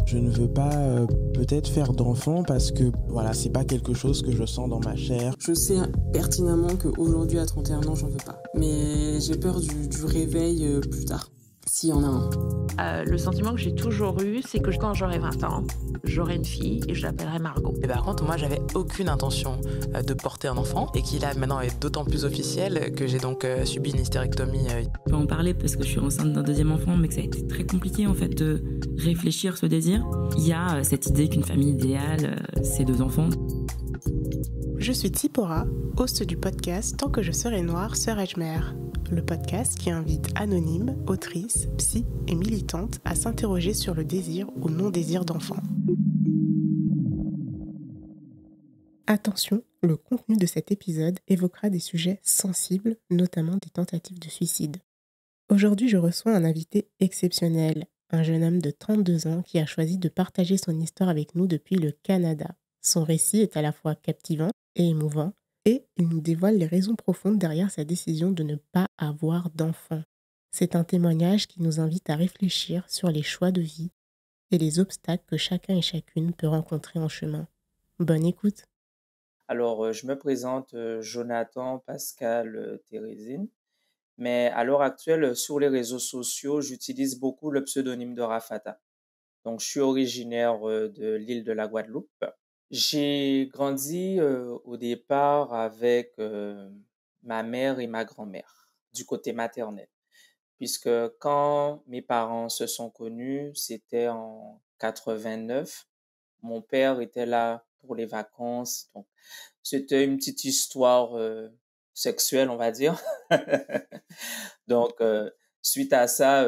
Je ne veux pas peut-être faire d'enfant parce que voilà, c'est pas quelque chose que je sens dans ma chair. Je sais pertinemment qu'aujourd'hui à 31 ans, j'en veux pas. Mais j'ai peur du réveil plus tard, s'il y en a un. Le sentiment que j'ai toujours eu, c'est que quand j'aurai 20 ans, j'aurai une fille et je l'appellerai Margot. Et par contre, moi, j'avais aucune intention de porter un enfant et qui là maintenant est d'autant plus officiel que j'ai donc subi une hystérectomie. Je peux en parler parce que je suis enceinte d'un deuxième enfant, mais que ça a été très compliqué en fait de réfléchir ce désir. Il y a cette idée qu'une famille idéale, c'est 2 enfants. Je suis Tsipora, host du podcast Tant que je serai noire, serai-je mère ? Le podcast qui invite anonymes, autrices, psy et militantes à s'interroger sur le désir ou non-désir d'enfant. Attention, le contenu de cet épisode évoquera des sujets sensibles, notamment des tentatives de suicide. Aujourd'hui, je reçois un invité exceptionnel, un jeune homme de 32 ans qui a choisi de partager son histoire avec nous depuis le Canada. Son récit est à la fois captivant et émouvant, et il nous dévoile les raisons profondes derrière sa décision de ne pas avoir d'enfant. C'est un témoignage qui nous invite à réfléchir sur les choix de vie et les obstacles que chacun et chacune peut rencontrer en chemin. Bonne écoute. Alors, je me présente Jonathan Pascal Thérésine, mais à l'heure actuelle, sur les réseaux sociaux, j'utilise beaucoup le pseudonyme de Rafata. Donc, je suis originaire de l'île de la Guadeloupe. J'ai grandi au départ avec ma mère et ma grand-mère du côté maternel, puisque quand mes parents se sont connus, c'était en 89. Mon père était là pour les vacances, donc c'était une petite histoire sexuelle, on va dire. Donc, suite à ça,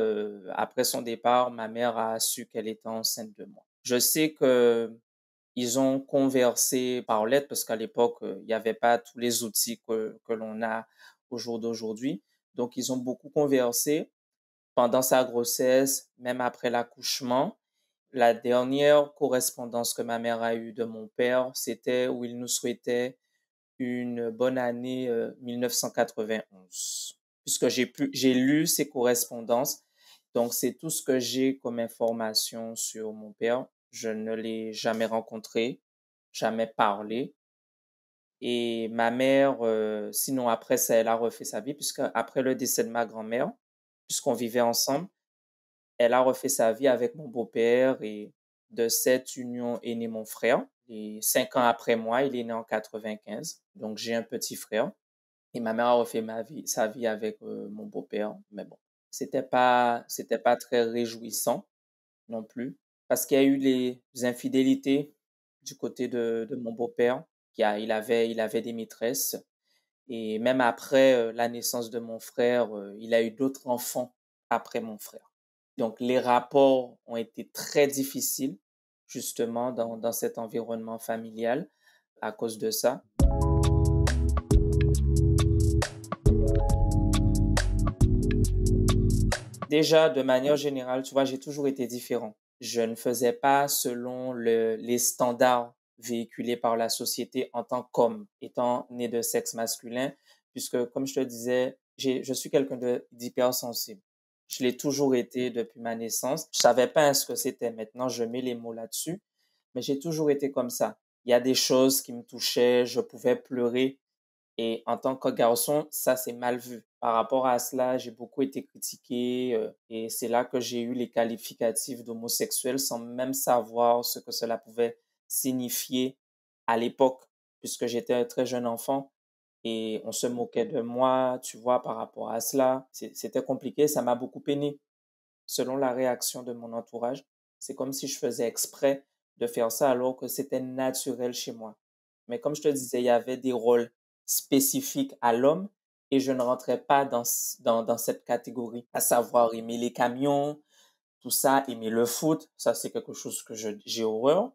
après son départ, ma mère a su qu'elle était enceinte de moi. Je sais que ils ont conversé par lettre parce qu'à l'époque, il n'y avait pas tous les outils que l'on a au jour d'aujourd'hui. Donc, ils ont beaucoup conversé pendant sa grossesse, même après l'accouchement. La dernière correspondance que ma mère a eue de mon père, c'était où il nous souhaitait une bonne année 1991. Puisque j'ai lu ses correspondances. Donc, c'est tout ce que j'ai comme information sur mon père. Je ne l'ai jamais rencontré, jamais parlé. Et ma mère, sinon après ça, elle a refait sa vie, puisque après le décès de ma grand-mère, puisqu'on vivait ensemble, elle a refait sa vie avec mon beau-père et de cette union est né mon frère. Et 5 ans après moi, il est né en 95. Donc, j'ai un petit frère. Et ma mère a refait sa vie avec mon beau-père. Mais bon, c'était pas très réjouissant non plus. Parce qu'il y a eu les infidélités du côté de mon beau-père. Il avait des maîtresses. Et même après la naissance de mon frère, il a eu d'autres enfants après mon frère. Donc, les rapports ont été très difficiles, justement, dans cet environnement familial à cause de ça. Déjà, de manière générale, tu vois, j'ai toujours été différent. Je ne faisais pas selon les standards véhiculés par la société en tant qu'homme, étant né de sexe masculin, puisque, comme je te disais, je suis quelqu'un d'hypersensible. Je l'ai toujours été depuis ma naissance. Je savais pas ce que c'était. Maintenant, je mets les mots là-dessus. Mais j'ai toujours été comme ça. Il y a des choses qui me touchaient, je pouvais pleurer. Et en tant que garçon, ça, c'est mal vu. Par rapport à cela, j'ai beaucoup été critiqué et c'est là que j'ai eu les qualificatifs d'homosexuel sans même savoir ce que cela pouvait signifier à l'époque, puisque j'étais un très jeune enfant et on se moquait de moi, tu vois, par rapport à cela. C'était compliqué, ça m'a beaucoup peiné. Selon la réaction de mon entourage, c'est comme si je faisais exprès de faire ça alors que c'était naturel chez moi. Mais comme je te disais, il y avait des rôles spécifiques à l'homme et je ne rentrais pas dans cette catégorie, à savoir aimer les camions, tout ça, aimer le foot, ça c'est quelque chose que j'ai horreur.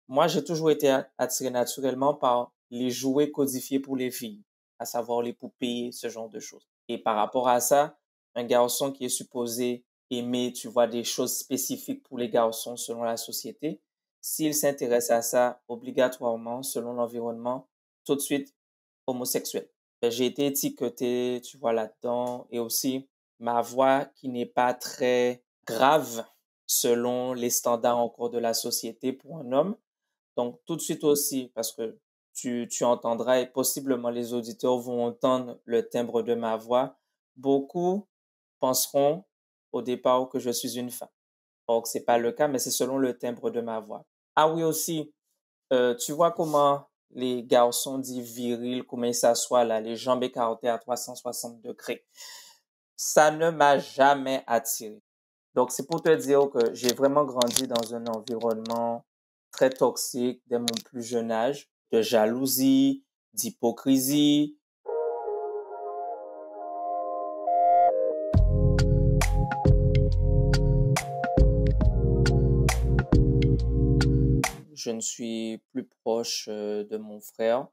Moi, j'ai toujours été attiré naturellement par les jouets codifiés pour les filles, à savoir les poupées, ce genre de choses. Et par rapport à ça, un garçon qui est supposé aimer, tu vois, des choses spécifiques pour les garçons selon la société, s'il s'intéresse à ça obligatoirement, selon l'environnement, tout de suite homosexuel. J'ai été étiqueté, tu vois, là-dedans, et aussi ma voix qui n'est pas très grave selon les standards encore de la société pour un homme. Donc, tout de suite aussi, parce que tu entendras et possiblement les auditeurs vont entendre le timbre de ma voix, beaucoup penseront au départ que je suis une femme. Or, c'est pas le cas, mais c'est selon le timbre de ma voix. Ah oui, aussi, tu vois comment les garçons dits virils, comment ils s'assoient là, les jambes écartées à 360 degrés. Ça ne m'a jamais attiré. Donc, c'est pour te dire que j'ai vraiment grandi dans un environnement très toxique dès mon plus jeune âge, de jalousie, d'hypocrisie. Je ne suis plus proche de mon frère.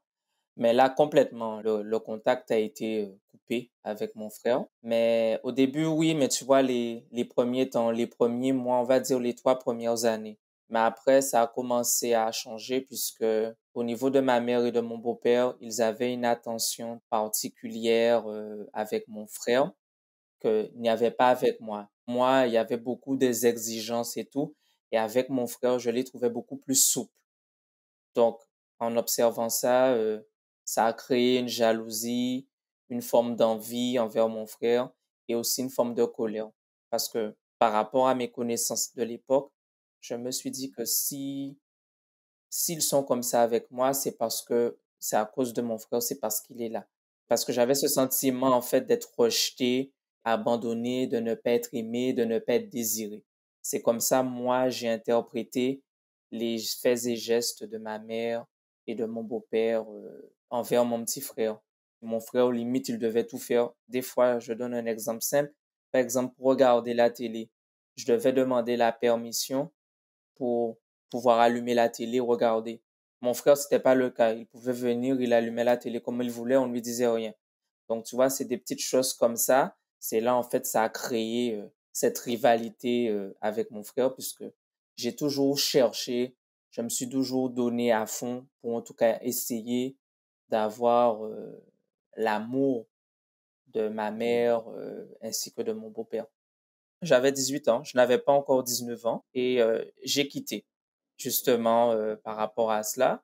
Mais là, complètement, le contact a été coupé avec mon frère. Mais au début, oui, mais tu vois, les premiers temps, les premiers mois, on va dire les 3 premières années. Mais après, ça a commencé à changer puisque au niveau de ma mère et de mon beau-père, ils avaient une attention particulière avec mon frère qu'il n'y avait pas avec moi. Moi, il y avait beaucoup des exigences et tout. Et avec mon frère, je les trouvais beaucoup plus souples. Donc, en observant ça, ça a créé une jalousie, une forme d'envie envers mon frère et aussi une forme de colère. Parce que par rapport à mes connaissances de l'époque, je me suis dit que s'ils sont comme ça avec moi, c'est parce que c'est à cause de mon frère, c'est parce qu'il est là. Parce que j'avais ce sentiment, en fait, d'être rejeté, abandonné, de ne pas être aimé, de ne pas être désiré. C'est comme ça, moi, j'ai interprété les faits et gestes de ma mère et de mon beau-père envers mon petit frère. Mon frère, aux limites, il devait tout faire. Des fois, je donne un exemple simple. Par exemple, pour regarder la télé, je devais demander la permission pour pouvoir allumer la télé, regarder. Mon frère, c'était pas le cas. Il pouvait venir, il allumait la télé comme il voulait, on ne lui disait rien. Donc, tu vois, c'est des petites choses comme ça. C'est là, en fait, ça a créé cette rivalité avec mon frère, puisque j'ai toujours cherché, je me suis toujours donné à fond pour en tout cas essayer d'avoir l'amour de ma mère ainsi que de mon beau-père. J'avais 18 ans, je n'avais pas encore 19 ans et j'ai quitté justement par rapport à cela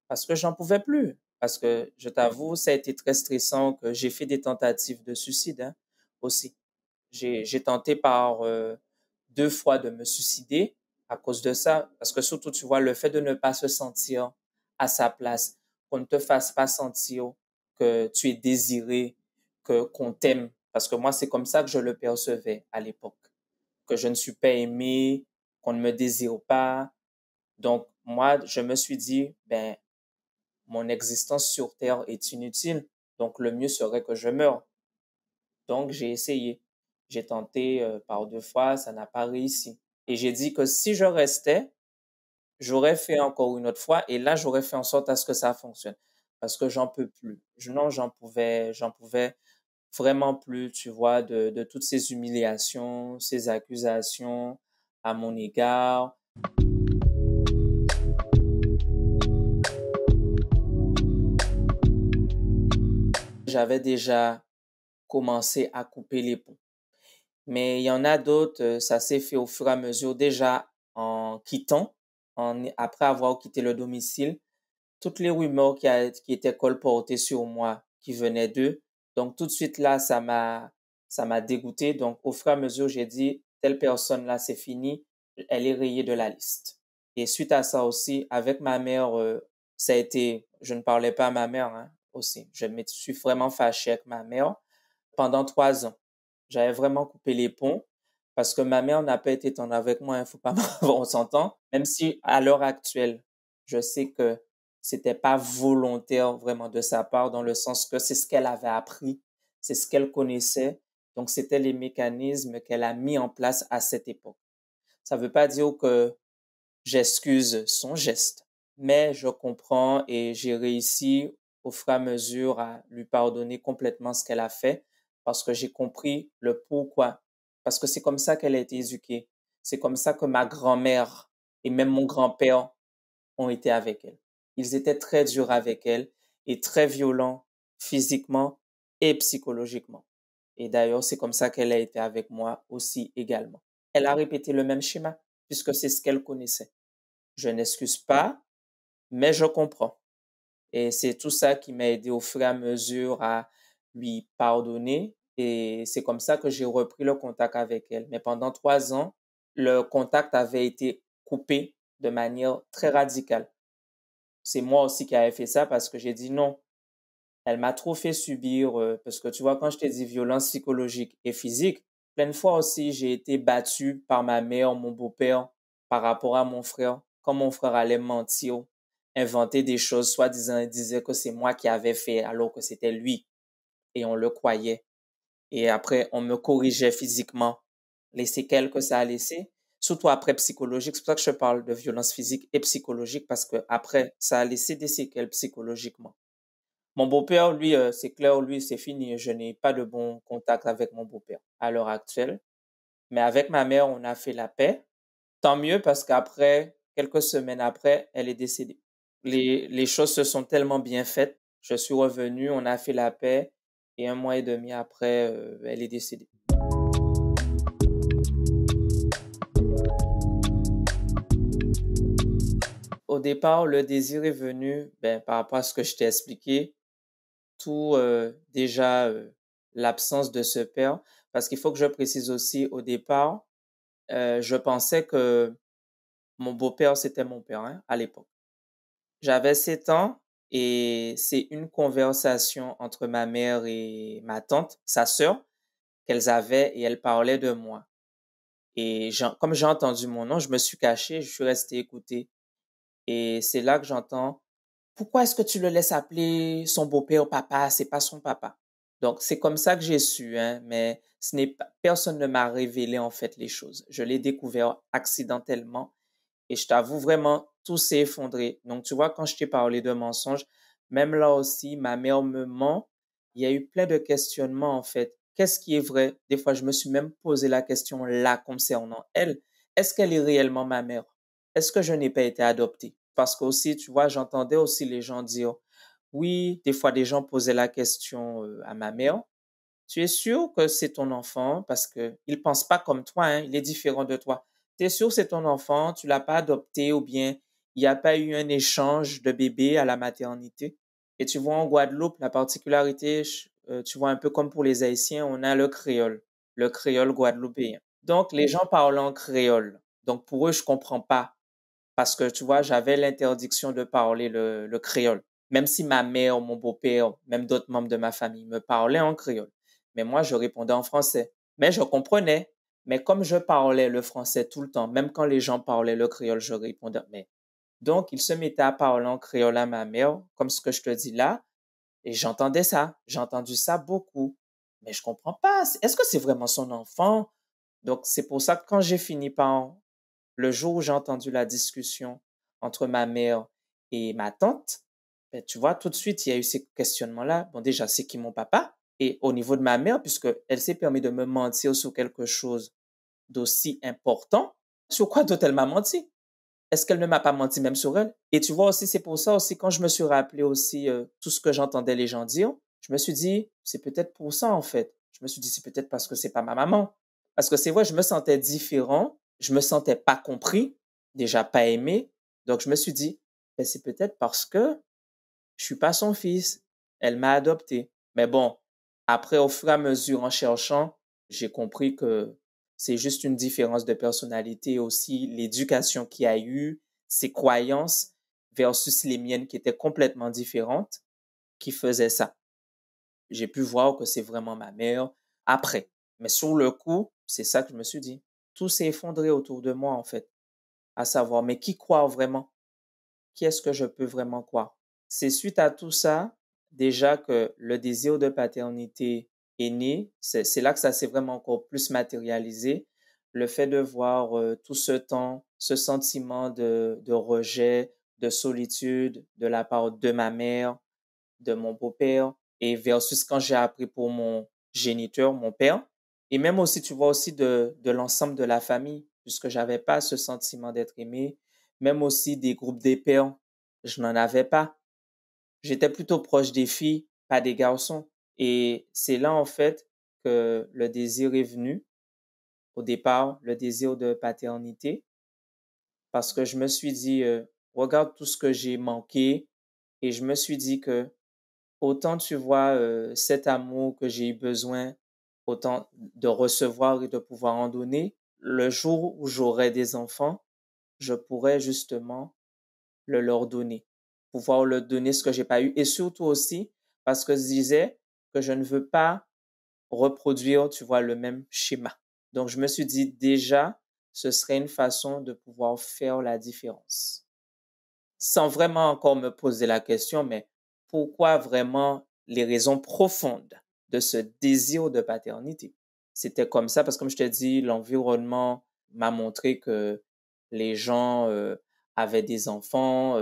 parce que j'en pouvais plus. Parce que je t'avoue, ça a été très stressant que j'ai fait des tentatives de suicide hein, aussi. J'ai tenté par 2 fois de me suicider à cause de ça. Parce que surtout, tu vois, le fait de ne pas se sentir à sa place, qu'on ne te fasse pas sentir que tu es désiré, que qu'on t'aime. Parce que moi, c'est comme ça que je le percevais à l'époque. Que je ne suis pas aimé, qu'on ne me désire pas. Donc, moi, je me suis dit, ben, mon existence sur Terre est inutile. Donc, le mieux serait que je meure. Donc, j'ai essayé. J'ai tenté par 2 fois, ça n'a pas réussi. Et j'ai dit que si je restais, j'aurais fait encore une autre fois et là, j'aurais fait en sorte à ce que ça fonctionne. Parce que j'en peux plus. Non, j'en pouvais vraiment plus, tu vois, de toutes ces humiliations, ces accusations à mon égard. J'avais déjà commencé à couper les ponts. Mais il y en a d'autres, ça s'est fait au fur et à mesure, déjà en quittant, après avoir quitté le domicile, toutes les rumeurs qui étaient colportées sur moi, qui venaient d'eux. Donc, tout de suite là, ça m'a dégoûté. Donc, au fur et à mesure, j'ai dit, telle personne-là, c'est fini, elle est rayée de la liste. Et suite à ça aussi, avec ma mère, ça a été, je ne parlais pas à ma mère, hein, aussi. Je me suis vraiment fâché avec ma mère pendant 3 ans. J'avais vraiment coupé les ponts parce que ma mère n'a pas été tendre avec moi, il faut pas on s'entend. Même si à l'heure actuelle, je sais que c'était pas volontaire vraiment de sa part dans le sens que c'est ce qu'elle avait appris, c'est ce qu'elle connaissait. Donc, c'était les mécanismes qu'elle a mis en place à cette époque. Ça veut pas dire que j'excuse son geste, mais je comprends et j'ai réussi au fur et à mesure à lui pardonner complètement ce qu'elle a fait parce que j'ai compris le pourquoi. Parce que c'est comme ça qu'elle a été éduquée. C'est comme ça que ma grand-mère et même mon grand-père ont été avec elle. Ils étaient très durs avec elle et très violents physiquement et psychologiquement. Et d'ailleurs, c'est comme ça qu'elle a été avec moi aussi également. elle a répété le même schéma, puisque c'est ce qu'elle connaissait. Je n'excuse pas, mais je comprends. Et c'est tout ça qui m'a aidé au fur et à mesure à lui pardonner. Et c'est comme ça que j'ai repris le contact avec elle. Mais pendant 3 ans, le contact avait été coupé de manière très radicale. C'est moi aussi qui avais fait ça parce que j'ai dit non. Elle m'a trop fait subir, parce que tu vois, quand je t'ai dit violence psychologique et physique, plein de fois aussi, j'ai été battue par ma mère, mon beau-père, par rapport à mon frère. Quand mon frère allait mentir, inventer des choses, soi-disant, il disait que c'est moi qui avais fait, alors que c'était lui. Et on le croyait. Et après, on me corrigeait physiquement. Les séquelles que ça a laissé, surtout après psychologique. C'est pour ça que je parle de violence physique et psychologique, parce que après, ça a laissé des séquelles psychologiquement. Mon beau-père, lui, c'est clair, lui, c'est fini. Je n'ai pas de bon contact avec mon beau-père à l'heure actuelle. Mais avec ma mère, on a fait la paix. Tant mieux parce qu'après, quelques semaines après, elle est décédée. Les choses se sont tellement bien faites. Je suis revenu, on a fait la paix et 1 mois et demi après, elle est décédée. Au départ, le désir est venu par rapport à ce que je t'ai expliqué. Tout déjà l'absence de ce père, parce qu'il faut que je précise aussi au départ, je pensais que mon beau-père c'était mon père à l'époque. J'avais 7 ans et c'est une conversation entre ma mère et ma tante, sa sœur, qu'elles avaient et elles parlaient de moi. Et comme j'ai entendu mon nom, je me suis caché, je suis resté écouter. Et c'est là que j'entends: pourquoi est-ce que tu le laisses appeler son beau-père papa? C'est pas son papa. Donc, c'est comme ça que j'ai su, mais personne ne m'a révélé en fait les choses. Je l'ai découvert accidentellement et je t'avoue vraiment, tout s'est effondré. Donc, tu vois, quand je t'ai parlé de mensonges, même là aussi, ma mère me ment. Il y a eu plein de questionnements en fait. Qu'est-ce qui est vrai? Des fois, je me suis même posé la question là concernant elle. Est-ce qu'elle est réellement ma mère? Est-ce que je n'ai pas été adoptée? Parce que aussi, tu vois, j'entendais aussi les gens dire, oui, des fois des gens posaient la question à ma mère: tu es sûr que c'est ton enfant? Parce que il pense pas comme toi, il est différent de toi. Tu es sûr que c'est ton enfant? Tu l'as pas adopté ou bien il n'y a pas eu un échange de bébé à la maternité? Et tu vois, en Guadeloupe, la particularité, tu vois, un peu comme pour les Haïtiens, on a le créole guadeloupéen. Donc, les gens parlent en créole. Donc, pour eux, je comprends pas. Parce que, tu vois, j'avais l'interdiction de parler le créole. Même si ma mère, mon beau-père, même d'autres membres de ma famille me parlaient en créole. Mais moi, je répondais en français. Mais je comprenais. Mais comme je parlais le français tout le temps, même quand les gens parlaient le créole, je répondais. Mais donc, il se mettait à parler en créole à ma mère, comme ce que je te dis là, et j'entendais ça. J'ai entendu ça beaucoup. Mais je comprends pas. Est-ce que c'est vraiment son enfant? Donc, c'est pour ça que quand j'ai fini par le jour où j'ai entendu la discussion entre ma mère et ma tante, tu vois, tout de suite, il y a eu ces questionnements-là. Bon, déjà, c'est qui mon papa? Et au niveau de ma mère, puisqu'elle s'est permis de me mentir sur quelque chose d'aussi important, sur quoi d'autre elle m'a menti? Est-ce qu'elle ne m'a pas menti même sur elle? Et tu vois aussi, c'est pour ça aussi, quand je me suis rappelé aussi tout ce que j'entendais les gens dire, je me suis dit, c'est peut-être pour ça en fait. Je me suis dit, c'est peut-être parce que c'est pas ma maman. Parce que c'est vrai, je me sentais différent, je me sentais pas compris, déjà pas aimé. Donc je me suis dit, c'est peut-être parce que je suis pas son fils. Elle m'a adopté. Mais bon, après, au fur et à mesure, en cherchant, j'ai compris que c'est juste une différence de personnalité, aussi l'éducation qu'il y a eu, ses croyances versus les miennes qui étaient complètement différentes, qui faisaient ça. J'ai pu voir que c'est vraiment ma mère après. Mais sur le coup, c'est ça que je me suis dit. Tout s'est effondré autour de moi, en fait. À savoir, mais qui croire vraiment? Qui est-ce que je peux vraiment croire? C'est suite à tout ça, déjà, que le désir de paternité est né. C'est là que ça s'est vraiment encore plus matérialisé. Le fait de voir tout ce temps, ce sentiment de rejet, de solitude de la part de ma mère, de mon beau-père, et versus quand j'ai appris pour mon géniteur, mon père, et même aussi, tu vois, aussi de l'ensemble de la famille, puisque j'avais pas ce sentiment d'être aimé, même aussi des groupes des pères, je n'en avais pas. J'étais plutôt proche des filles, pas des garçons. Et c'est là, en fait, que le désir est venu. au départ, le désir de paternité parce que je me suis dit, regarde tout ce que j'ai manqué et je me suis dit que autant tu vois cet amour que j'ai eu besoin, autant de recevoir et de pouvoir en donner, le jour où j'aurai des enfants, je pourrais justement le leur donner, pouvoir leur donner ce que j'ai pas eu et surtout aussi parce que je disais que je ne veux pas reproduire, tu vois, le même schéma. Donc, je me suis dit déjà, ce serait une façon de pouvoir faire la différence. Sans vraiment encore me poser la question, mais pourquoi vraiment les raisons profondes de ce désir de paternité? C'était comme ça parce que, comme je te dis, l'environnement m'a montré que les gens avaient des enfants.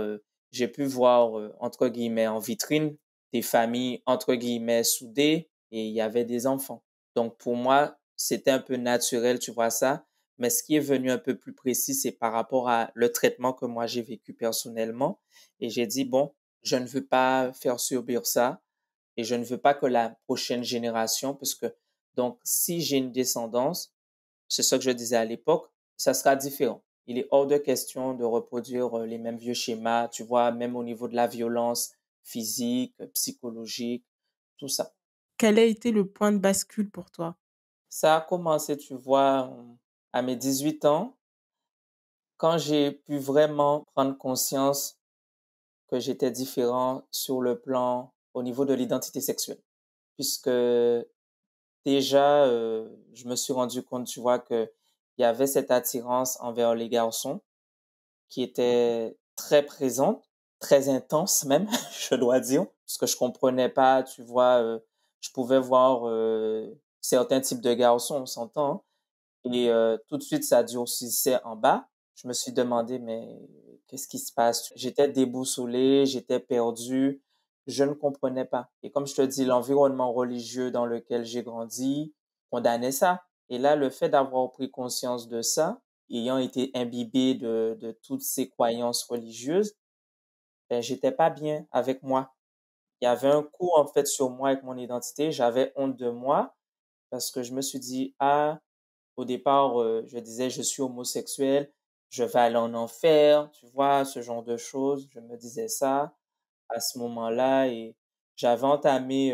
J'ai pu voir, entre guillemets, en vitrine, des familles, entre guillemets, soudées et il y avait des enfants. Donc, pour moi, c'était un peu naturel, tu vois ça. Mais ce qui est venu un peu plus précis, c'est par rapport à le traitement que moi j'ai vécu personnellement. Et j'ai dit, bon, je ne veux pas faire subir ça et je ne veux pas que la prochaine génération, parce que donc si j'ai une descendance, c'est ça que je disais à l'époque, ça sera différent. Il est hors de question de reproduire les mêmes vieux schémas, tu vois, même au niveau de la violence physique, psychologique, tout ça. Quel a été le point de bascule pour toi? Ça a commencé, tu vois, à mes 18 ans, quand j'ai pu vraiment prendre conscience que j'étais différent sur le plan au niveau de l'identité sexuelle. Puisque déjà, je me suis rendu compte, tu vois, qu'il y avait cette attirance envers les garçons qui était très présente, très intense même, je dois dire, parce que je comprenais pas, tu vois, je pouvais voir certains types de garçons, on s'entend, hein, et tout de suite, ça durcissait en bas. Je me suis demandé, mais qu'est-ce qui se passe? J'étais déboussolé, j'étais perdu, je ne comprenais pas. Et comme je te dis, l'environnement religieux dans lequel j'ai grandi condamnait ça. Et là, le fait d'avoir pris conscience de ça, ayant été imbibé de toutes ces croyances religieuses, ben, j'étais pas bien avec moi. Il y avait un coup, en fait, sur moi avec mon identité. J'avais honte de moi parce que je me suis dit, ah, au départ, je disais, je suis homosexuel, je vais aller en enfer, tu vois, ce genre de choses. Je me disais ça à ce moment-là et j'avais entamé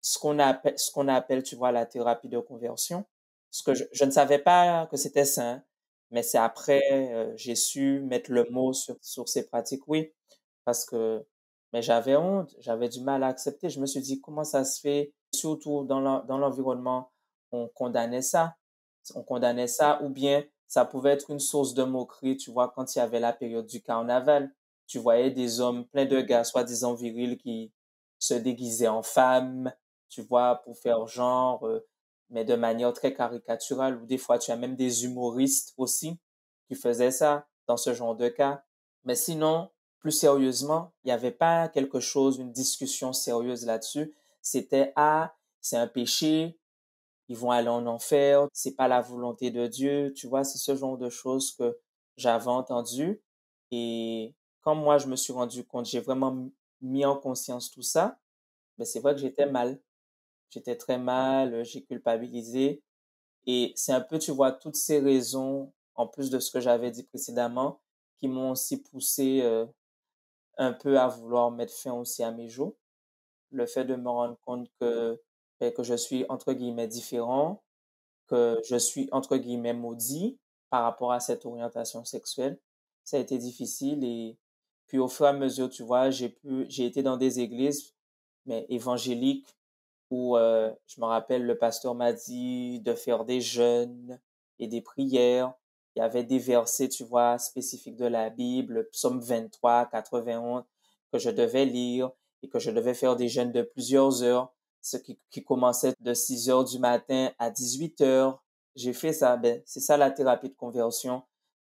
ce qu'on appelle, tu vois, la thérapie de conversion. Parce que je ne savais pas que c'était ça, hein, mais c'est après, j'ai su mettre le mot sur ces pratiques, oui, parce que, mais j'avais honte, j'avais du mal à accepter. Je me suis dit, comment ça se fait, surtout dans l'environnement, on condamnait ça, ou bien ça pouvait être une source de moquerie, tu vois, quand il y avait la période du carnaval. Tu voyais des hommes, plein de gars, soi-disant virils, qui se déguisaient en femmes, tu vois, pour faire genre, mais de manière très caricaturale, ou des fois, tu as même des humoristes aussi qui faisaient ça dans ce genre de cas. Mais sinon, plus sérieusement, il n'y avait pas quelque chose, une discussion sérieuse là-dessus. C'était, ah, c'est un péché, ils vont aller en enfer, c'est pas la volonté de Dieu, tu vois, c'est ce genre de choses que j'avais entendu. Et quand moi, je me suis rendu compte, j'ai vraiment mis en conscience tout ça, mais c'est vrai que j'étais mal. J'étais très mal, j'ai culpabilisé. Et c'est un peu, tu vois, toutes ces raisons, en plus de ce que j'avais dit précédemment, qui m'ont aussi poussé un peu à vouloir mettre fin aussi à mes jours. Le fait de me rendre compte que je suis, entre guillemets, différent, que je suis, entre guillemets, maudit par rapport à cette orientation sexuelle, ça a été difficile. Et puis, au fur et à mesure, tu vois, j'ai été dans des églises, mais évangéliques, où je me rappelle, le pasteur m'a dit de faire des jeûnes et des prières. Il y avait des versets, tu vois, spécifiques de la Bible, Psaume 23, 91, que je devais lire et que je devais faire des jeûnes de plusieurs heures, ce qui commençait de 6 heures du matin à 18 heures. J'ai fait ça. Ben, c'est ça la thérapie de conversion.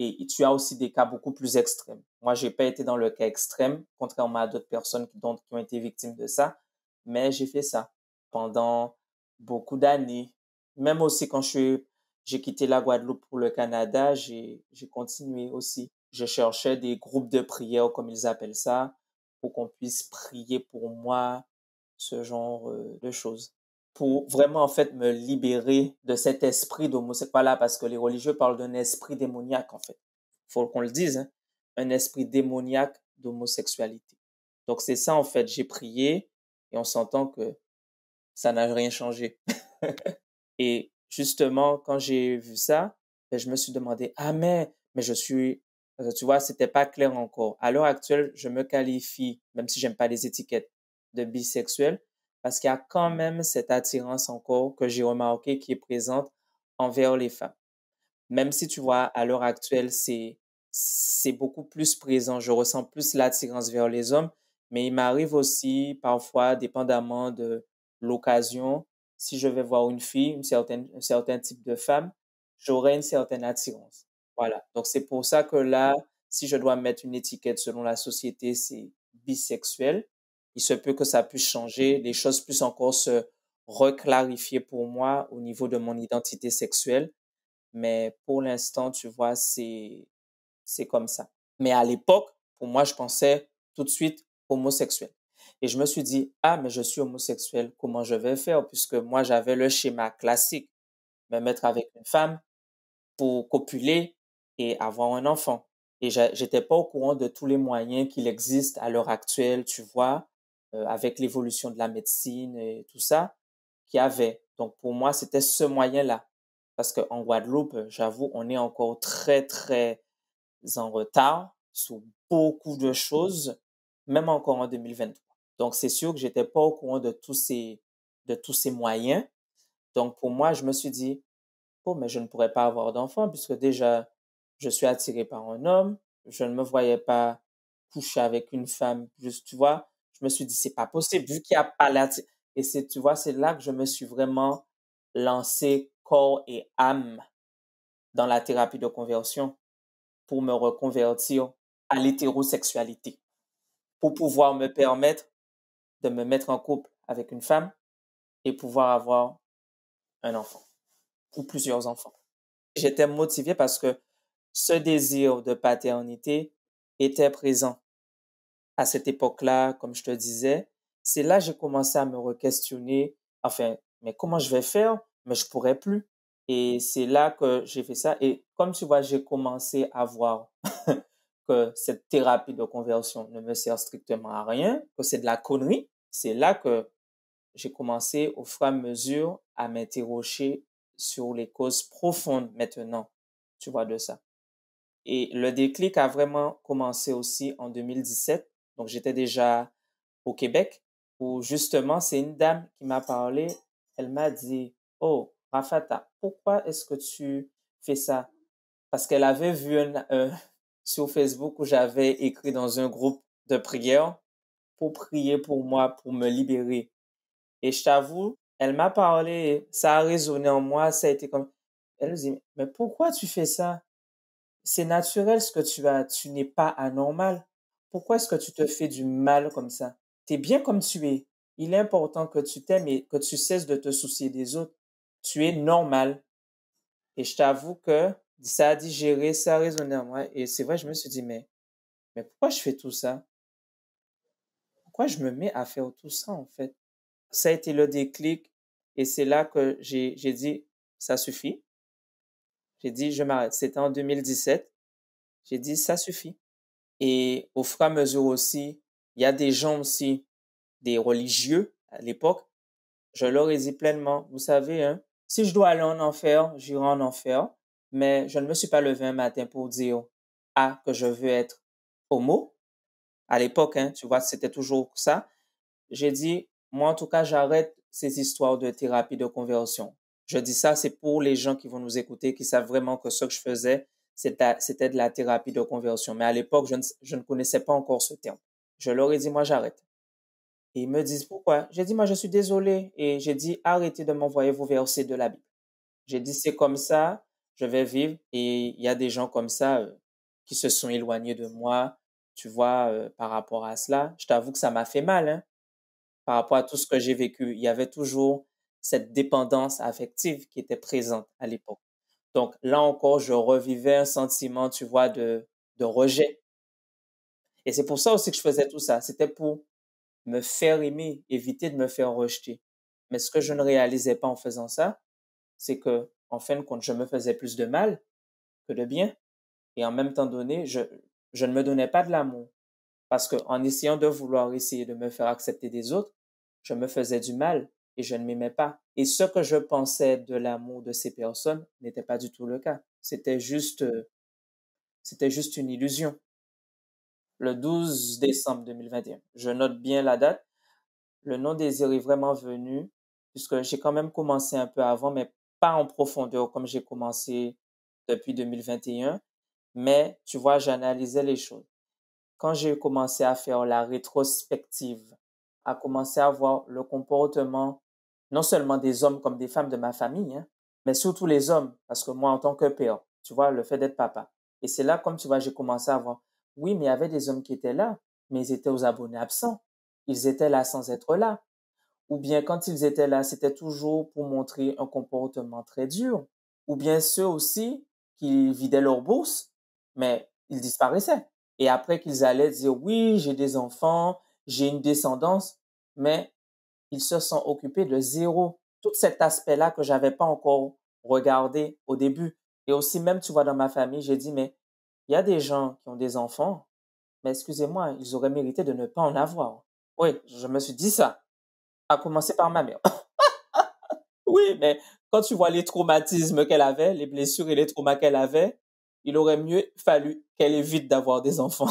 Et tu as aussi des cas beaucoup plus extrêmes. Moi, j'ai pas été dans le cas extrême, contrairement à d'autres personnes qui ont été victimes de ça, mais j'ai fait ça pendant beaucoup d'années. Même aussi quand j'ai quitté la Guadeloupe pour le Canada, j'ai continué aussi. Je cherchais des groupes de prière, comme ils appellent ça, pour qu'on puisse prier pour moi, ce genre de choses. pour vraiment, en fait, me libérer de cet esprit d'homosexualité. Voilà, parce que les religieux parlent d'un esprit démoniaque, en fait. Faut qu'on le dise, hein. Un esprit démoniaque d'homosexualité. Donc, c'est ça, en fait. J'ai prié et on s'entend que ça n'a rien changé. Et justement, quand j'ai vu ça, ben, je me suis demandé, ah, mais tu vois, c'était pas clair encore. À l'heure actuelle, je me qualifie, même si j'aime pas les étiquettes, de bisexuel, parce qu'il y a quand même cette attirance encore que j'ai remarqué qui est présente envers les femmes. Même si tu vois, à l'heure actuelle, c'est beaucoup plus présent. Je ressens plus l'attirance vers les hommes, mais il m'arrive aussi parfois, dépendamment de l'occasion, si je vais voir une fille, un certain type de femme, j'aurai une certaine attirance. Voilà. Donc, c'est pour ça que là, si je dois mettre une étiquette selon la société, c'est bisexuel. Il se peut que ça puisse changer, les choses puissent encore se reclarifier pour moi au niveau de mon identité sexuelle. Mais pour l'instant, tu vois, c'est comme ça. Mais à l'époque, pour moi, je pensais tout de suite homosexuel. Et je me suis dit, ah, mais je suis homosexuel, comment je vais faire? Puisque moi, j'avais le schéma classique, me mettre avec une femme pour copuler et avoir un enfant. Et j'étais pas au courant de tous les moyens qu'il existe à l'heure actuelle, tu vois, avec l'évolution de la médecine et tout ça, qu'il y avait. Donc, pour moi, c'était ce moyen-là. Parce qu'en Guadeloupe, j'avoue, on est encore très, très en retard sur beaucoup de choses, même encore en 2023. Donc, c'est sûr que j'étais pas au courant de tous ces moyens. Donc, pour moi, je me suis dit, oh, mais je ne pourrais pas avoir d'enfant puisque déjà, je suis attiré par un homme. Je ne me voyais pas coucher avec une femme. Juste, tu vois, je me suis dit, c'est pas possible vu qu'il n'y a pas et c'est, tu vois, c'est là que je me suis vraiment lancé corps et âme dans la thérapie de conversion pour me reconvertir à l'hétérosexualité, pour pouvoir me permettre de me mettre en couple avec une femme et pouvoir avoir un enfant ou plusieurs enfants. J'étais motivé parce que ce désir de paternité était présent à cette époque-là, comme je te disais. C'est là que j'ai commencé à me re-questionner, enfin, mais comment je vais faire? Mais je pourrais plus. Et c'est là que j'ai fait ça. Et comme tu vois, j'ai commencé à voir que cette thérapie de conversion ne me sert strictement à rien, que c'est de la connerie. C'est là que j'ai commencé au fur et à mesure à m'interroger sur les causes profondes maintenant, tu vois, de ça. Et le déclic a vraiment commencé aussi en 2017. Donc, j'étais déjà au Québec où justement, c'est une dame qui m'a parlé. Elle m'a dit, oh, Rafata, pourquoi est-ce que tu fais ça? Parce qu'elle avait vu sur Facebook où j'avais écrit dans un groupe de prière pour prier pour moi, pour me libérer. Et je t'avoue, elle m'a parlé, ça a résonné en moi, ça a été comme, elle me dit, mais pourquoi tu fais ça? C'est naturel ce que tu as, tu n'es pas anormal. Pourquoi est-ce que tu te fais du mal comme ça? T'es bien comme tu es. Il est important que tu t'aimes et que tu cesses de te soucier des autres. Tu es normal. Et je t'avoue que ça a digéré, ça a résonné en moi. Et c'est vrai, je me suis dit, mais pourquoi je fais tout ça? Pourquoi je me mets à faire tout ça, en fait? Ça a été le déclic. Et c'est là que j'ai dit, ça suffit. J'ai dit, je m'arrête. C'était en 2017. J'ai dit, ça suffit. Et au fur et à mesure aussi, il y a des gens aussi, des religieux à l'époque, je leur ai dit pleinement, vous savez, hein, si je dois aller en enfer, j'irai en enfer, mais je ne me suis pas levé un matin pour dire, ah, que je veux être homo. À l'époque, hein, tu vois, c'était toujours ça. J'ai dit, moi, en tout cas, j'arrête ces histoires de thérapie de conversion. Je dis ça, c'est pour les gens qui vont nous écouter, qui savent vraiment que ce que je faisais, c'était de la thérapie de conversion. Mais à l'époque, je ne connaissais pas encore ce terme. Je leur ai dit, moi, j'arrête. Et ils me disent, pourquoi? J'ai dit, moi, je suis désolé. Et j'ai dit, arrêtez de m'envoyer vos versets de la Bible. J'ai dit, c'est comme ça, je vais vivre. Et il y a des gens comme ça qui se sont éloignés de moi, tu vois, par rapport à cela. Je t'avoue que ça m'a fait mal, hein, par rapport à tout ce que j'ai vécu. Il y avait toujours cette dépendance affective qui était présente à l'époque. Donc là encore, je revivais un sentiment, tu vois, de rejet. Et c'est pour ça aussi que je faisais tout ça. C'était pour me faire aimer, éviter de me faire rejeter. Mais ce que je ne réalisais pas en faisant ça, c'est que, en fin de compte, je me faisais plus de mal que de bien. Et en même temps donné, je ne me donnais pas de l'amour. Parce que en essayant de vouloir essayer de me faire accepter des autres, je me faisais du mal et je ne m'aimais pas. Et ce que je pensais de l'amour de ces personnes n'était pas du tout le cas. C'était juste une illusion. Le 12 décembre 2021, je note bien la date. Le non-désir est vraiment venu, puisque j'ai quand même commencé un peu avant, mais pas en profondeur comme j'ai commencé depuis 2021. Mais tu vois, j'analysais les choses. Quand j'ai commencé à faire la rétrospective, à commencer à voir le comportement non seulement des hommes comme des femmes de ma famille, hein, mais surtout les hommes, parce que moi, en tant que père, tu vois, le fait d'être papa. Et c'est là, comme tu vois, j'ai commencé à voir, oui, mais il y avait des hommes qui étaient là, mais ils étaient aux abonnés absents. Ils étaient là sans être là. Ou bien quand ils étaient là, c'était toujours pour montrer un comportement très dur. Ou bien ceux aussi qui vidaient leur bourse, mais ils disparaissaient. Et après qu'ils allaient dire, oui, j'ai des enfants, j'ai une descendance, mais ils se sont occupés de zéro. Tout cet aspect-là que j'avais pas encore regardé au début. Et aussi, même, tu vois, dans ma famille, j'ai dit, mais il y a des gens qui ont des enfants, mais excusez-moi, ils auraient mérité de ne pas en avoir. Oui, je me suis dit ça, à commencer par ma mère. Oui, mais quand tu vois les traumatismes qu'elle avait, les blessures et les traumas qu'elle avait, il aurait mieux fallu qu'elle évite d'avoir des enfants.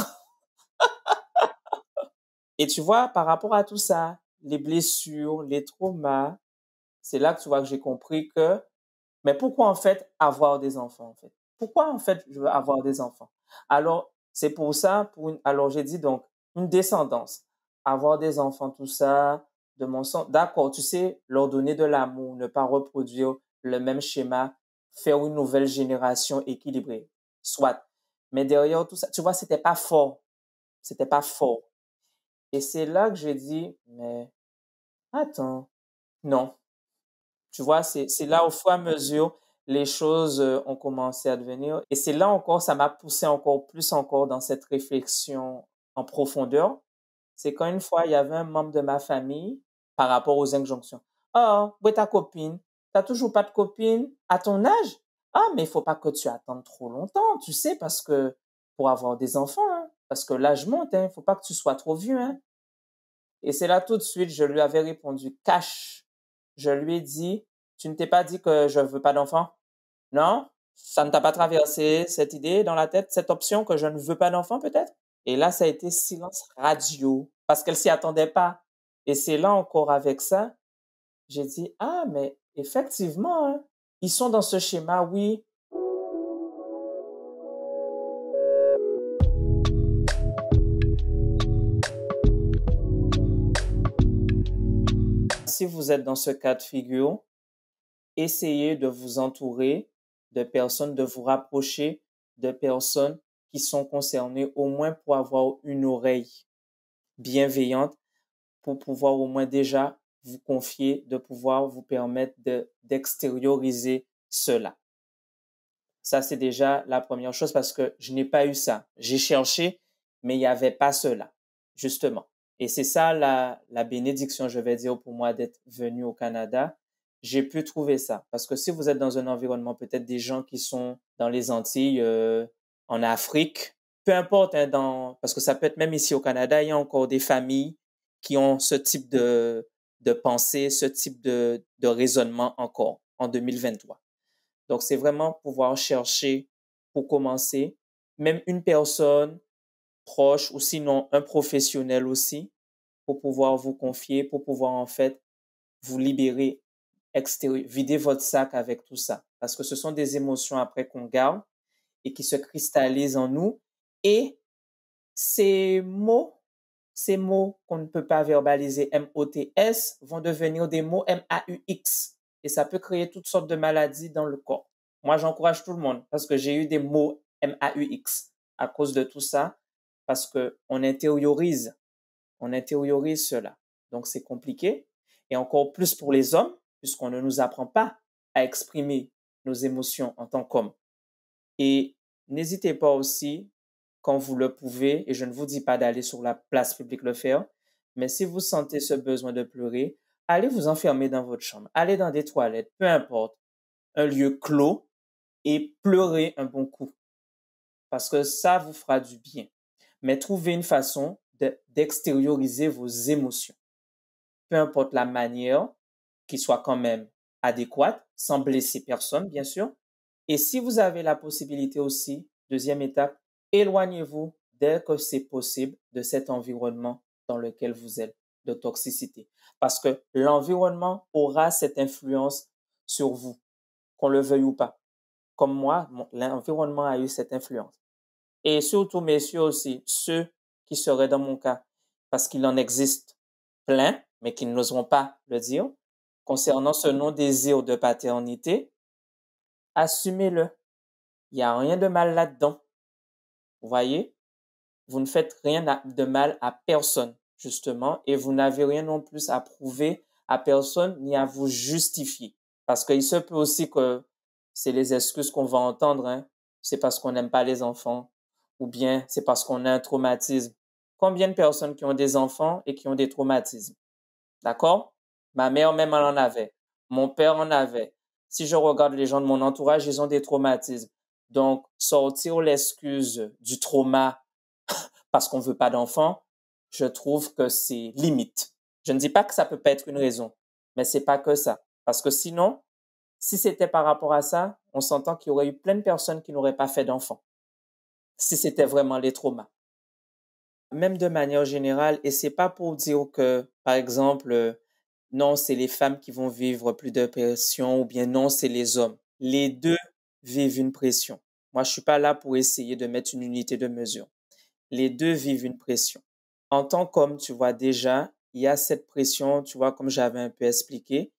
Et tu vois, par rapport à tout ça, les blessures, les traumas, c'est là que tu vois que j'ai compris que, mais pourquoi en fait avoir des enfants en fait? Pourquoi en fait je veux avoir des enfants? Alors, c'est pour ça, alors j'ai dit donc, une descendance, avoir des enfants, tout ça, de mon sang, d'accord, tu sais, leur donner de l'amour, ne pas reproduire le même schéma, faire une nouvelle génération équilibrée, soit. Mais derrière tout ça, tu vois, c'était pas fort. Et c'est là que j'ai dit, mais attends, non. Tu vois, c'est là au fur et à mesure, les choses ont commencé à devenir. Et c'est là encore, ça m'a poussé encore plus encore dans cette réflexion en profondeur. C'est quand une fois, il y avait un membre de ma famille par rapport aux injonctions. Oh, où est ta copine? T'as toujours pas de copine à ton âge? Ah, mais il faut pas que tu attendes trop longtemps, tu sais, parce que pour avoir des enfants, hein, parce que l'âge monte, hein, faut pas que tu sois trop vieux, hein. Et c'est là tout de suite, je lui avais répondu cash. Je lui ai dit, tu ne t'es pas dit que je veux pas d'enfant? Non? Ça ne t'a pas traversé cette idée dans la tête, cette option que je ne veux pas d'enfant peut-être? Et là, ça a été silence radio parce qu'elle s'y attendait pas. Et c'est là encore avec ça, j'ai dit, ah, mais effectivement, hein, ils sont dans ce schéma, oui. Si vous êtes dans ce cas de figure, essayez de vous entourer de personnes, de vous rapprocher de personnes qui sont concernées, au moins pour avoir une oreille bienveillante, pour pouvoir au moins déjà vous confier, de pouvoir vous permettre d'extérioriser cela. Ça, c'est déjà la première chose parce que je n'ai pas eu ça. J'ai cherché, mais il n'y avait pas cela, justement. Et c'est ça la bénédiction, je vais dire, pour moi d'être venu au Canada. J'ai pu trouver ça. Parce que si vous êtes dans un environnement, peut-être des gens qui sont dans les Antilles, en Afrique, peu importe, hein, parce que ça peut être même ici au Canada, il y a encore des familles qui ont ce type de pensée, ce type de raisonnement encore en 2023. Donc, c'est vraiment pouvoir chercher, pour commencer, même une personne proche ou sinon un professionnel aussi, pour pouvoir vous confier, pour pouvoir en fait vous libérer, vider votre sac avec tout ça. Parce que ce sont des émotions après qu'on garde et qui se cristallisent en nous. Et ces mots qu'on ne peut pas verbaliser, M-O-T-S, vont devenir des mots M-A-U-X. Et ça peut créer toutes sortes de maladies dans le corps. Moi, j'encourage tout le monde parce que j'ai eu des mots M-A-U-X à cause de tout ça, parce qu'on intériorise cela. Donc, c'est compliqué. Et encore plus pour les hommes, puisqu'on ne nous apprend pas à exprimer nos émotions en tant qu'hommes. Et n'hésitez pas aussi, quand vous le pouvez, et je ne vous dis pas d'aller sur la place publique le faire, mais si vous sentez ce besoin de pleurer, allez vous enfermer dans votre chambre, allez dans des toilettes, peu importe, un lieu clos et pleurez un bon coup parce que ça vous fera du bien. Mais trouvez une façon d'extérioriser vos émotions, peu importe la manière, qui soit quand même adéquate, sans blesser personne, bien sûr. Et si vous avez la possibilité aussi, deuxième étape, éloignez-vous dès que c'est possible de cet environnement dans lequel vous êtes, de toxicité. Parce que l'environnement aura cette influence sur vous, qu'on le veuille ou pas. Comme moi, l'environnement a eu cette influence. Et surtout, messieurs aussi, ceux qui seraient dans mon cas, parce qu'il en existe plein, mais qui n'oseront pas le dire, concernant ce non-désir de paternité, assumez-le. Il n'y a rien de mal là-dedans. Vous voyez? Vous ne faites rien de mal à personne, justement, et vous n'avez rien non plus à prouver à personne ni à vous justifier. Parce qu'il se peut aussi que c'est les excuses qu'on va entendre, hein. C'est parce qu'on n'aime pas les enfants, ou bien c'est parce qu'on a un traumatisme. Combien de personnes qui ont des enfants et qui ont des traumatismes? D'accord? Ma mère même, elle en avait. Mon père en avait. Si je regarde les gens de mon entourage, ils ont des traumatismes. Donc, sortir l'excuse du trauma parce qu'on veut pas d'enfant, je trouve que c'est limite. Je ne dis pas que ça peut pas être une raison, mais c'est pas que ça. Parce que sinon, si c'était par rapport à ça, on s'entend qu'il y aurait eu plein de personnes qui n'auraient pas fait d'enfant. Si c'était vraiment les traumas. Même de manière générale, et c'est pas pour dire que, par exemple, non, c'est les femmes qui vont vivre plus de pression ou bien non, c'est les hommes. Les deux vivent une pression. Moi, je suis pas là pour essayer de mettre une unité de mesure. Les deux vivent une pression. En tant qu'homme, tu vois déjà, il y a cette pression, tu vois, comme j'avais un peu expliqué,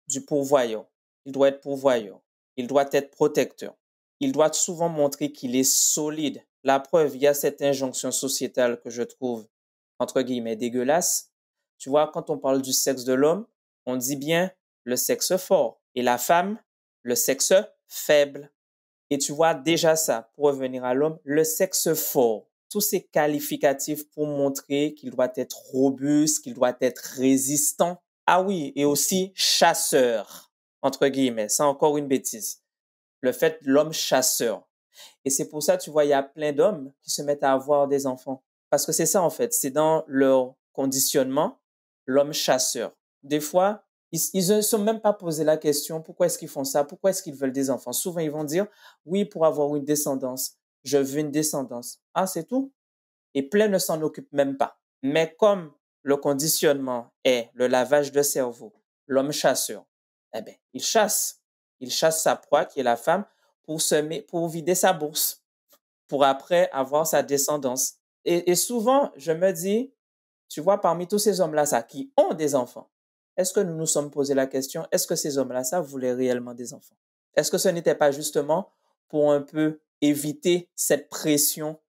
du pourvoyeur. Il doit être pourvoyeur. Il doit être protecteur. Il doit souvent montrer qu'il est solide. La preuve, il y a cette injonction sociétale que je trouve, entre guillemets, dégueulasse. Tu vois, quand on parle du sexe de l'homme, on dit bien le sexe fort et la femme, le sexe faible. Et tu vois déjà ça, pour revenir à l'homme, le sexe fort. Tous ces qualificatifs pour montrer qu'il doit être robuste, qu'il doit être résistant. Ah oui, et aussi chasseur, entre guillemets. C'est encore une bêtise. Le fait de l'homme chasseur. Et c'est pour ça, tu vois, il y a plein d'hommes qui se mettent à avoir des enfants. Parce que c'est ça, en fait. C'est dans leur conditionnement, l'homme chasseur. Des fois, ils ne se sont même pas posé la question, pourquoi est-ce qu'ils font ça? Pourquoi est-ce qu'ils veulent des enfants? Souvent, ils vont dire, oui, pour avoir une descendance. Je veux une descendance. Ah, c'est tout? Et plein ne s'en occupent même pas. Mais comme le conditionnement est le lavage de cerveau, l'homme chasseur, eh ben, il chasse. Il chasse sa proie, qui est la femme, pour vider sa bourse, pour après avoir sa descendance. Et souvent, je me dis, tu vois, parmi tous ces hommes-là, ça, qui ont des enfants, est-ce que nous nous sommes posé la question, est-ce que ces hommes-là, ça, voulaient réellement des enfants? Est-ce que ce n'était pas justement pour un peu éviter cette pression?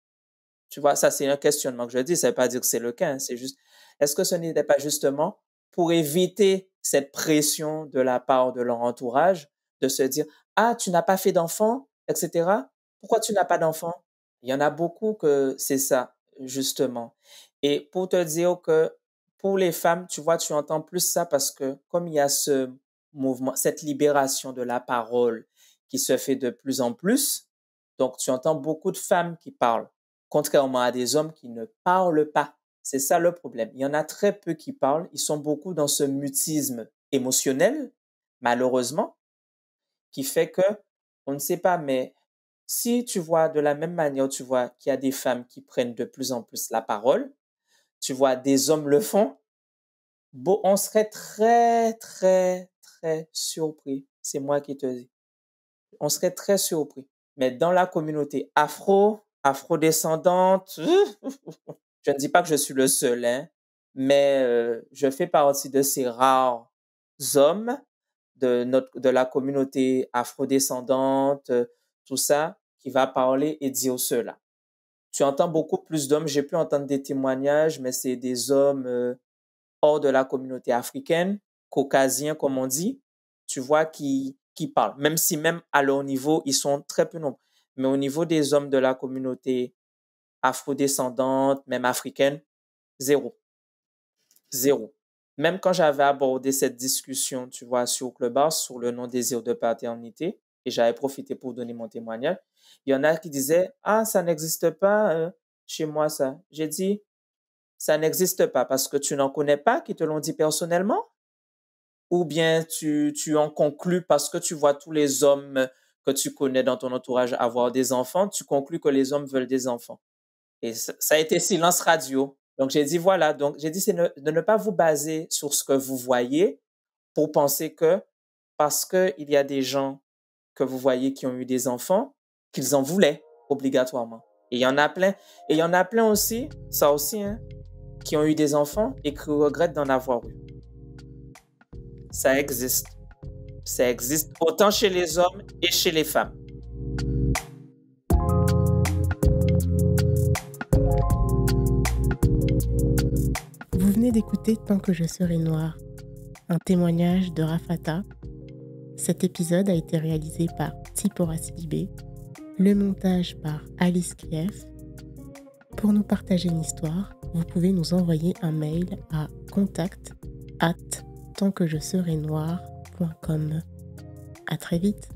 Tu vois, ça, c'est un questionnement que je dis, ça ne veut pas dire que c'est le cas, hein, c'est juste, est-ce que ce n'était pas justement pour éviter cette pression de la part de leur entourage, de se dire, ah, tu n'as pas fait d'enfant, etc. Pourquoi tu n'as pas d'enfant? Il y en a beaucoup que c'est ça, justement. Et pour te dire que pour les femmes, tu vois, tu entends plus ça parce que comme il y a ce mouvement, cette libération de la parole qui se fait de plus en plus, donc tu entends beaucoup de femmes qui parlent, contrairement à des hommes qui ne parlent pas. C'est ça le problème. Il y en a très peu qui parlent. Ils sont beaucoup dans ce mutisme émotionnel, malheureusement, qui fait que on ne sait pas, mais si tu vois de la même manière, tu vois qu'il y a des femmes qui prennent de plus en plus la parole, tu vois des hommes le font, on serait très, très, très surpris. C'est moi qui te dis. On serait très surpris. Mais dans la communauté afro-descendante, je ne dis pas que je suis le seul, hein, mais je fais partie de ces rares hommes de la communauté afro-descendante, tout ça, qui va parler et dire cela. Tu entends beaucoup plus d'hommes, j'ai pu entendre des témoignages, mais c'est des hommes hors de la communauté africaine, caucasiens comme on dit, tu vois, qui parlent. Même si même à leur niveau, ils sont très peu nombreux. Mais au niveau des hommes de la communauté afro-descendante, même africaine, zéro. Zéro. même quand j'avais abordé cette discussion, tu vois, sur Clubhouse, sur le non-désir de paternité, et j'avais profité pour donner mon témoignage, il y en a qui disaient, ah, ça n'existe pas chez moi, ça. J'ai dit, ça n'existe pas parce que tu n'en connais pas qui te l'ont dit personnellement, ou bien tu en conclus parce que tu vois tous les hommes que tu connais dans ton entourage avoir des enfants, tu conclus que les hommes veulent des enfants. Et ça a été silence radio. Donc, j'ai dit, voilà. Donc, j'ai dit, c'est de ne pas vous baser sur ce que vous voyez pour penser que parce qu'il y a des gens que vous voyez qui ont eu des enfants, qu'ils en voulaient obligatoirement. Et il y en a plein. Et il y en a plein aussi, ça aussi, hein, qui ont eu des enfants et qui regrettent d'en avoir eu. Ça existe. Ça existe autant chez les hommes et chez les femmes. Vous venez d'écouter Tant que je serai noire, un témoignage de Rafata. Cet épisode a été réalisé par Tsipora Sidibé, le montage par Alice Krief. Pour nous partager une histoire, vous pouvez nous envoyer un mail à contact@tantquejeserai-noire.com. À très vite.